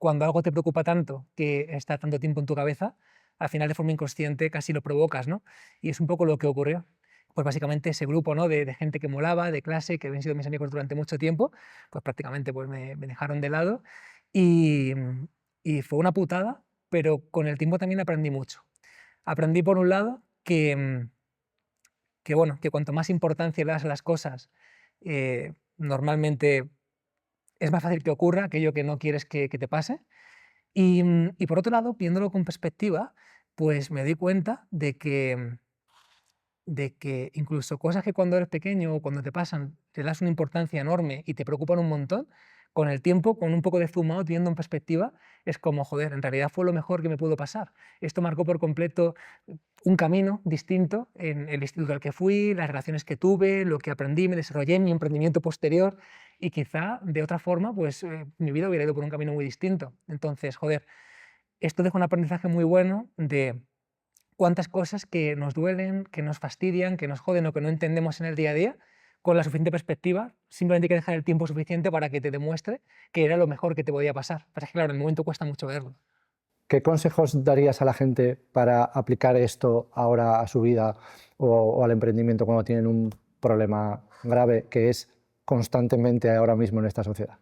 cuando algo te preocupa tanto, que está tanto tiempo en tu cabeza, al final de forma inconsciente casi lo provocas, ¿no? Y es un poco lo que ocurrió. Pues básicamente ese grupo, ¿no? de gente que molaba, de clase, que habían sido mis amigos durante mucho tiempo, pues prácticamente pues me dejaron de lado y, y fue una putada, pero con el tiempo también aprendí mucho. Aprendí por un lado que bueno, que cuanto más importancia le das a las cosas, normalmente es más fácil que ocurra aquello que no quieres que te pase. Y por otro lado, viéndolo con perspectiva, pues me doy cuenta de que incluso cosas que cuando eres pequeño o cuando te pasan te das una importancia enorme y te preocupan un montón, con el tiempo, con un poco de zoom out, viendo en perspectiva, es como, joder, en realidad fue lo mejor que me pudo pasar. Esto marcó por completo un camino distinto en el instituto al que fui, las relaciones que tuve, lo que aprendí, me desarrollé, mi emprendimiento posterior y quizá de otra forma, pues mi vida hubiera ido por un camino muy distinto. Entonces, joder, esto deja un aprendizaje muy bueno de cuántas cosas que nos duelen, que nos fastidian, que nos joden o que no entendemos en el día a día, con la suficiente perspectiva, simplemente hay que dejar el tiempo suficiente para que te demuestre que era lo mejor que te podía pasar. Pero es que, claro, en el momento cuesta mucho verlo. ¿Qué consejos darías a la gente para aplicar esto ahora a su vida o al emprendimiento cuando tienen un problema grave que es constantemente ahora mismo en esta sociedad?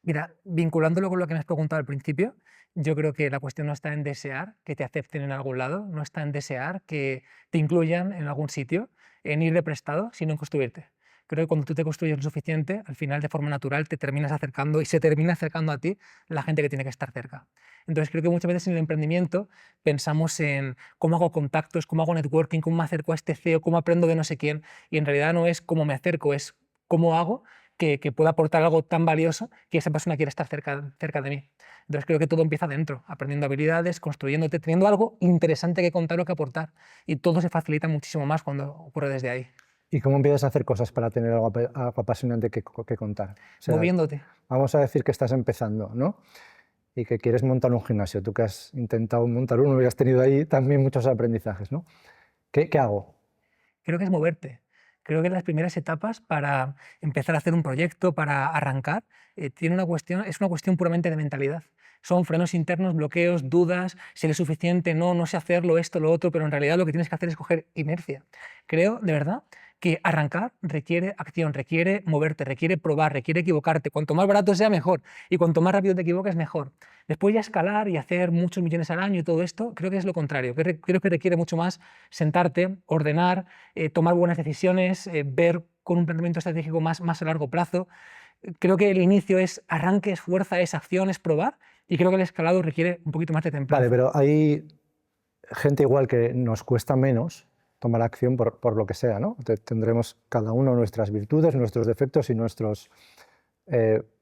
Mira, vinculándolo con lo que me has preguntado al principio, yo creo que la cuestión no está en desear que te acepten en algún lado, no está en desear que te incluyan en algún sitio, en ir de prestado, sino en construirte. Creo que cuando tú te construyes lo suficiente, al final de forma natural te terminas acercando y se termina acercando a ti la gente que tiene que estar cerca. Entonces creo que muchas veces en el emprendimiento pensamos en cómo hago contactos, cómo hago networking, cómo me acerco a este CEO, cómo aprendo de no sé quién, y en realidad no es cómo me acerco, es cómo hago que pueda aportar algo tan valioso que esa persona quiera estar cerca de mí. Entonces creo que todo empieza dentro, aprendiendo habilidades, construyéndote, teniendo algo interesante que contar o que aportar. Y todo se facilita muchísimo más cuando ocurre desde ahí. ¿Y cómo empiezas a hacer cosas para tener algo apasionante que contar? O sea, Moviéndote. vamos a decir que estás empezando, ¿no? Y que quieres montar un gimnasio. Tú que has intentado montar uno y has tenido ahí también muchos aprendizajes, ¿no? ¿Qué hago? Creo que es moverte. Creo que las primeras etapas para empezar a hacer un proyecto, para arrancar, es una cuestión puramente de mentalidad. Son frenos internos, bloqueos, dudas, si eres suficiente, no, no sé hacerlo, esto, lo otro, pero en realidad lo que tienes que hacer es coger inercia. Creo, de verdad, que arrancar requiere acción, requiere moverte, requiere probar, requiere equivocarte. Cuanto más barato sea, mejor. Y cuanto más rápido te equivoques, mejor. Después ya escalar y hacer muchos millones al año y todo esto, creo que es lo contrario. Creo que requiere mucho más sentarte, ordenar, tomar buenas decisiones, ver con un planteamiento estratégico más a largo plazo. Creo que el inicio es arranque, es fuerza, es acción, es probar, y creo que el escalado requiere un poquito más de Vale, templanza. pero hay gente igual que nos cuesta menos tomar acción por lo que sea, ¿no? Tendremos cada uno nuestras virtudes, nuestros defectos y nuestros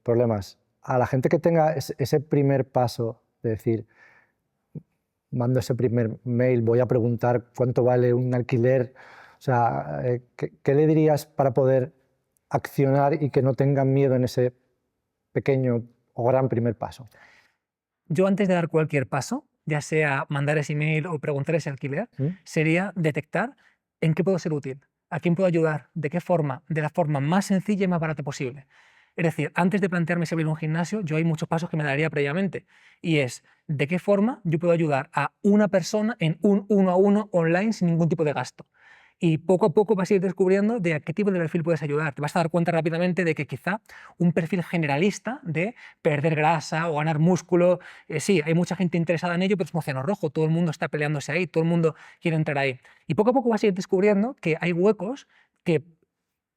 problemas. A la gente que tenga ese primer paso de decir, mando ese primer mail, voy a preguntar cuánto vale un alquiler, o sea, ¿qué le dirías para poder accionar y que no tengan miedo en ese pequeño o gran primer paso? Yo antes de dar cualquier paso, ya sea mandar ese email o preguntar ese alquiler, ¿Mm? sería detectar en qué puedo ser útil, a quién puedo ayudar, de qué forma, de la forma más sencilla y más barata posible. Es decir, antes de plantearme si abrir un gimnasio, yo hay muchos pasos que me daría previamente. Y es, ¿de qué forma yo puedo ayudar a una persona en un uno a uno online sin ningún tipo de gasto? Y poco a poco vas a ir descubriendo de a qué tipo de perfil puedes ayudar. Te vas a dar cuenta rápidamente de que quizá un perfil generalista de perder grasa o ganar músculo, sí, hay mucha gente interesada en ello, pero es un océano rojo, todo el mundo está peleándose ahí, todo el mundo quiere entrar ahí. Y poco a poco vas a ir descubriendo que hay huecos que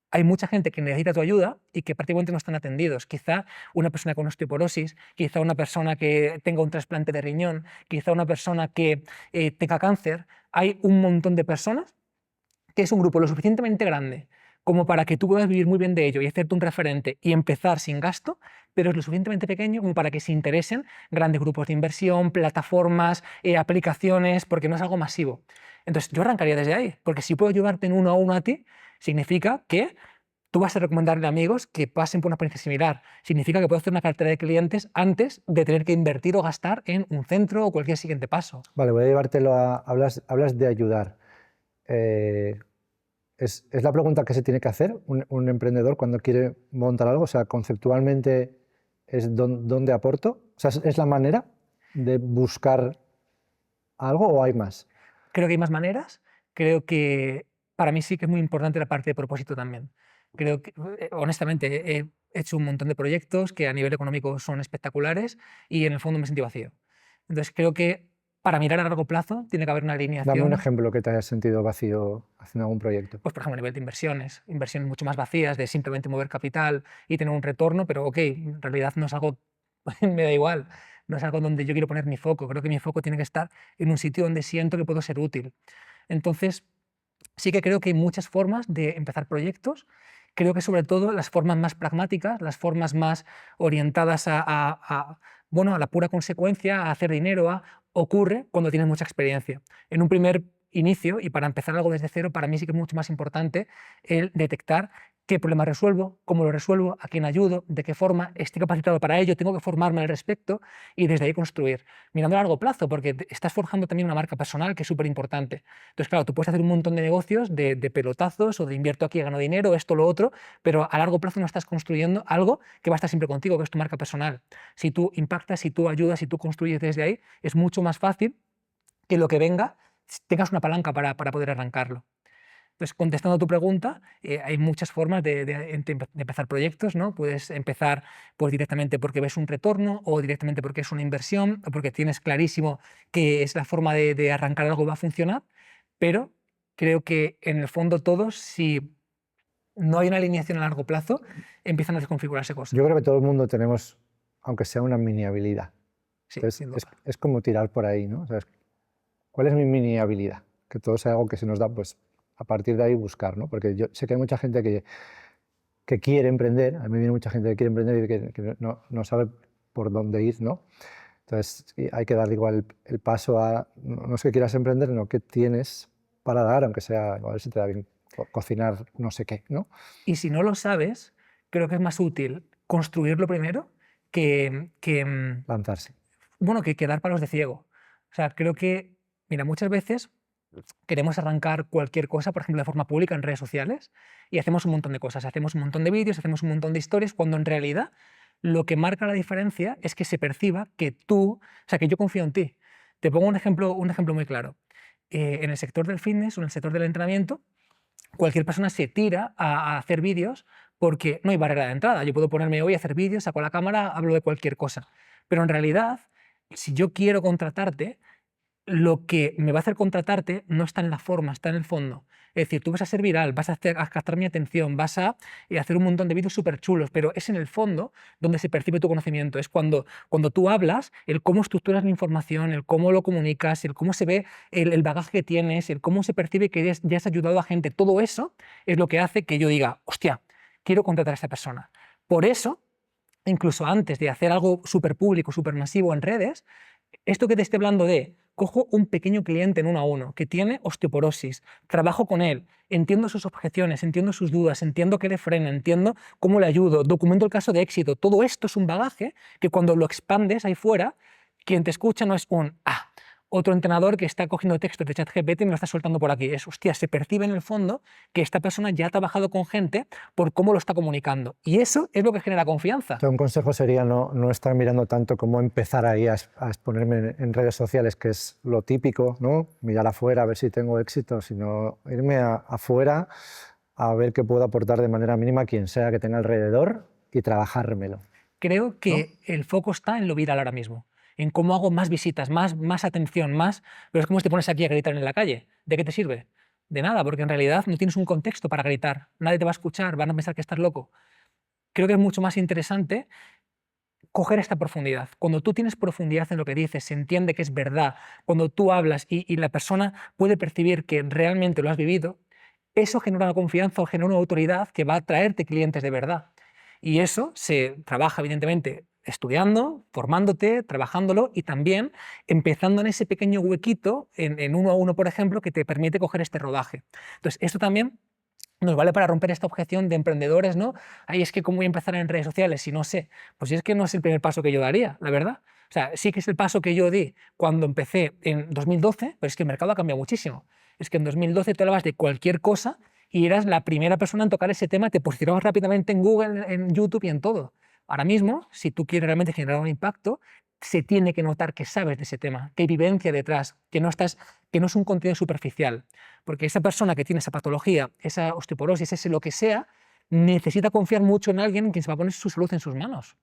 hay mucha gente que necesita tu ayuda y que prácticamente no están atendidos. Quizá una persona con osteoporosis, quizá una persona que tenga un trasplante de riñón, quizá una persona que tenga cáncer. Hay un montón de personas que es un grupo lo suficientemente grande como para que tú puedas vivir muy bien de ello y hacerte un referente y empezar sin gasto, pero es lo suficientemente pequeño como para que se interesen grandes grupos de inversión, plataformas, aplicaciones, porque no es algo masivo. Entonces yo arrancaría desde ahí, porque si puedo ayudarte en uno a uno a ti, significa que tú vas a recomendarle a amigos que pasen por una experiencia similar. Significa que puedo hacer una cartera de clientes antes de tener que invertir o gastar en un centro o cualquier siguiente paso. Vale, voy a llevártelo a... Hablas de ayudar. Eh, es la pregunta que se tiene que hacer un emprendedor cuando quiere montar algo, o sea, conceptualmente es dónde aporto O sea, ¿es la manera de buscar algo o hay más? Creo que hay más maneras. Creo que para mí sí que es muy importante la parte de propósito también. Creo que, honestamente, he hecho un montón de proyectos que a nivel económico son espectaculares y en el fondo me sentí vacío. Entonces creo que para mirar a largo plazo tiene que haber una Dame un alineación, ejemplo que te hayas sentido vacío haciendo algún proyecto. pues por ejemplo a nivel de inversiones, inversiones mucho más vacías de simplemente mover capital y tener un retorno, pero ok, en realidad no es algo, me da igual, no es algo donde yo quiero poner mi foco. Creo que mi foco tiene que estar en un sitio donde siento que puedo ser útil. Entonces, sí que creo que hay muchas formas de empezar proyectos. Creo que sobre todo las formas más pragmáticas, las formas más orientadas bueno, a la pura consecuencia, a hacer dinero, ocurre cuando tienes mucha experiencia. En un primer inicio, y para empezar algo desde cero, para mí sí que es mucho más importante el detectar qué problema resuelvo, cómo lo resuelvo, a quién ayudo, de qué forma, estoy capacitado para ello, tengo que formarme al respecto y desde ahí construir. Mirando a largo plazo, porque estás forjando también una marca personal que es súper importante. Entonces, claro, tú puedes hacer un montón de negocios de pelotazos o de invierto aquí, gano dinero, esto, lo otro, pero a largo plazo no estás construyendo algo que va a estar siempre contigo, que es tu marca personal. Si tú impactas, si tú ayudas, si tú construyes desde ahí, es mucho más fácil que lo que venga tengas una palanca para poder arrancarlo. Entonces, contestando a tu pregunta, hay muchas formas de empezar proyectos, ¿no? Puedes empezar pues, directamente porque ves un retorno o directamente porque es una inversión o porque tienes clarísimo que es la forma de arrancar algo va a funcionar, pero creo que en el fondo todos, si no hay una alineación a largo plazo, empiezan a desconfigurarse cosas. Yo creo que todo el mundo tenemos, aunque sea una mini habilidad. Sí, Entonces, sin duda. es como tirar por ahí, ¿no? O sea, ¿cuál es mi mini habilidad? Que todo sea algo que se nos da, pues a partir de ahí buscar, ¿no? Porque yo sé que hay mucha gente que quiere emprender, a mí me viene mucha gente que quiere emprender y que no sabe por dónde ir, ¿no? Entonces hay que dar igual el paso a, no es que quieras emprender, sino que tienes para dar, aunque sea, igual si te da bien cocinar no sé qué, ¿no? Y si no lo sabes, creo que es más útil construirlo primero que Lanzarse. bueno, que quedar palos de ciego. O sea, creo que, mira, muchas veces queremos arrancar cualquier cosa, por ejemplo, de forma pública en redes sociales, y hacemos un montón de cosas, hacemos un montón de vídeos, hacemos un montón de historias, cuando en realidad lo que marca la diferencia es que se perciba que tú, o sea, que yo confío en ti. Te pongo un ejemplo muy claro. En el sector del fitness o en el sector del entrenamiento, cualquier persona se tira a hacer vídeos porque no hay barrera de entrada. Yo puedo ponerme hoy a hacer vídeos, saco la cámara, hablo de cualquier cosa. Pero en realidad, si yo quiero contratarte, lo que me va a hacer contratarte no está en la forma, está en el fondo. Es decir, tú vas a ser viral, a captar mi atención, vas a hacer un montón de vídeos súper chulos, pero es en el fondo donde se percibe tu conocimiento. Es cuando tú hablas, el cómo estructuras la información, el cómo lo comunicas, el cómo se ve el bagaje que tienes, el cómo se percibe que ya has ayudado a gente. Todo eso es lo que hace que yo diga, hostia, quiero contratar a esta persona. Por eso, incluso antes de hacer algo súper público, súper masivo en redes, esto que te estoy hablando de, cojo un pequeño cliente en 1 a 1 que tiene osteoporosis, trabajo con él, entiendo sus objeciones, entiendo sus dudas, entiendo qué le frena, entiendo cómo le ayudo, documento el caso de éxito. Todo esto es un bagaje que cuando lo expandes ahí fuera, quien te escucha no es otro entrenador que está cogiendo textos de ChatGPT y me lo está soltando por aquí. Es, hostia, se percibe en el fondo que esta persona ya ha trabajado con gente por cómo lo está comunicando. Y eso es lo que genera confianza. Entonces, un consejo sería no estar mirando tanto cómo empezar ahí a exponerme en redes sociales, que es lo típico, ¿no? Mirar afuera a ver si tengo éxito, sino irme afuera a ver qué puedo aportar de manera mínima a quien sea que tenga alrededor y trabajármelo. Creo que ¿No? el foco está en lo viral ahora mismo, en cómo hago más visitas, más atención, más... Pero es como si te pones aquí a gritar en la calle. ¿De qué te sirve? De nada, porque en realidad no tienes un contexto para gritar. Nadie te va a escuchar, van a pensar que estás loco. Creo que es mucho más interesante coger esta profundidad. Cuando tú tienes profundidad en lo que dices, se entiende que es verdad, cuando tú hablas y la persona puede percibir que realmente lo has vivido, eso genera una confianza o genera una autoridad que va a traerte clientes de verdad. Y eso se trabaja, evidentemente, estudiando, formándote, trabajándolo y también empezando en ese pequeño huequito, en 1 a 1, por ejemplo, que te permite coger este rodaje. Entonces, esto también nos vale para romper esta objeción de emprendedores, ¿no? Ay, es que cómo voy a empezar en redes sociales si no sé. Pues es que no es el primer paso que yo daría, la verdad. O sea, sí que es el paso que yo di cuando empecé en 2012, pero es que el mercado ha cambiado muchísimo. Es que en 2012 tú hablabas de cualquier cosa y eras la primera persona en tocar ese tema, te posicionabas rápidamente en Google, en YouTube y en todo. Ahora mismo, si tú quieres realmente generar un impacto, se tiene que notar que sabes de ese tema, que hay vivencia detrás, que no es un contenido superficial, porque esa persona que tiene esa patología, esa osteoporosis, ese lo que sea, necesita confiar mucho en alguien que se va a poner su salud en sus manos.